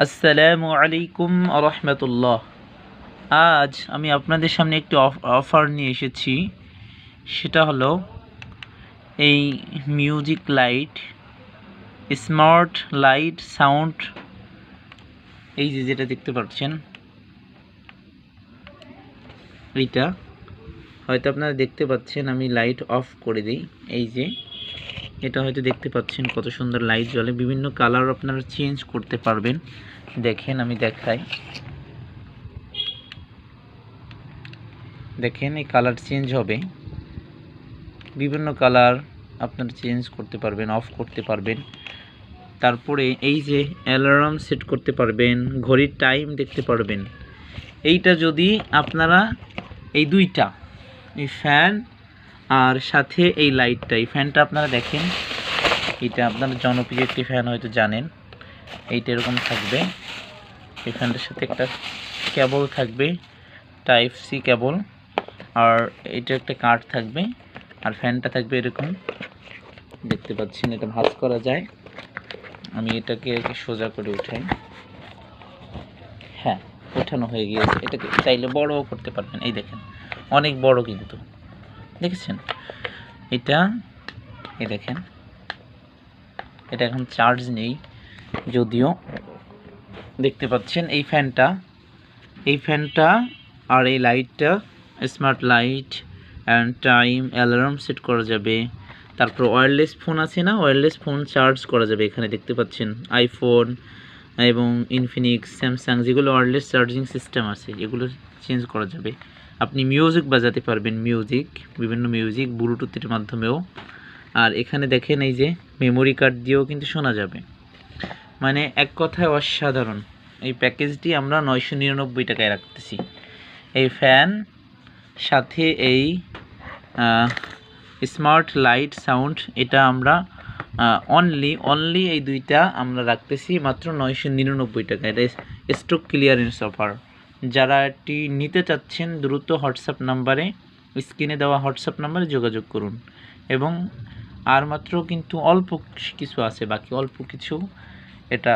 আসসালামু আলাইকুম রহমতুল্লাহ। আজ আমি আপনাদের সামনে একটি অফার নিয়ে এসেছি। সেটা হলো এই music light, smart light sound. এই যে যেটা দেখতে পাচ্ছেন, এইটা হয়তো আপনারা দেখতে পাচ্ছেন। আমি লাইট অফ করে দিই। এই যে এটা হয়তো দেখতে পাচ্ছেন কত সুন্দর লাইট জ্বলে। বিভিন্ন কালার আপনারা চেঞ্জ করতে পারবেন। দেখেন, আমি দেখাই। দেখেন, এই কালার চেঞ্জ হবে। বিভিন্ন কালার আপনারা চেঞ্জ করতে পারবেন, অফ করতে পারবেন। তারপরে এই যে অ্যালার্ম সেট করতে পারবেন, ঘড়ির টাইম দেখতে পারবেন। এইটা যদি আপনারা এই দুইটা, এই ফ্যান আর সাথে এই লাইটটা, এই ফ্যানটা আপনারা দেখেন, এটা আপনারা জনপ্রিয় একটি ফ্যান, হয়তো জানেন। এইটা এরকম থাকবে। এই ফ্যানটার সাথে একটা কেবল থাকবে, টাইপ সি কেবল, আর এটা একটা কাঠ থাকবে, আর ফ্যানটা থাকবে এরকম। দেখতে পাচ্ছেন, এটা ভাঁজ করা যায়। আমি এটাকে সোজা করে উঠাই। হ্যাঁ, ওঠানো হয়ে গিয়েছে। এটাকে চাইলে বড়ও করতে পারবেন। এই দেখেন, অনেক বড় কিন্তু, দেখেছেন এটা? এই দেখেন, এটা এখন চার্জ নেই যদিও। দেখতে পাচ্ছেন এই ফ্যানটা আর এই লাইটটা, smart light and time, alarm set করা যাবে। তারপর ওয়্যারলেস ফোন আছে না, ওয়্যারলেস ফোন চার্জ করা যাবে। এখানে দেখতে পাচ্ছেন আইফোন এবং ইনফিনিক্স, স্যামসাং, যেগুলো ওয়্যারলেস চার্জিং সিস্টেম আছে, এগুলো চেঞ্জ করা যাবে। আপনি মিউজিক বাজাতে পারবেন, বিভিন্ন মিউজিক ব্লুটুথের মাধ্যমেও। আর এখানে দেখেন, এই যে মেমোরি কার্ড দিয়েও কিন্তু শোনা যাবে। মানে এক কথায় অসাধারণ। এই প্যাকেজটি আমরা 999 টাকায় রাখতেছি। এই ফ্যান সাথে এই স্মার্ট লাইট সাউন্ড, এটা আমরা অনলি এই দুইটা আমরা রাখতেছি মাত্র 999 টাকা। এটা স্টক ক্লিয়ারেন্স অফার। যারা এটি নিতে চাচ্ছেন দ্রুত হোয়াটসঅ্যাপ নাম্বারে, স্ক্রিনে দেওয়া হোয়াটসঅ্যাপ নাম্বারে যোগাযোগ করুন। এবং আর মাত্র কিন্তু অল্প কিছু আছে, বাকি অল্প কিছু। এটা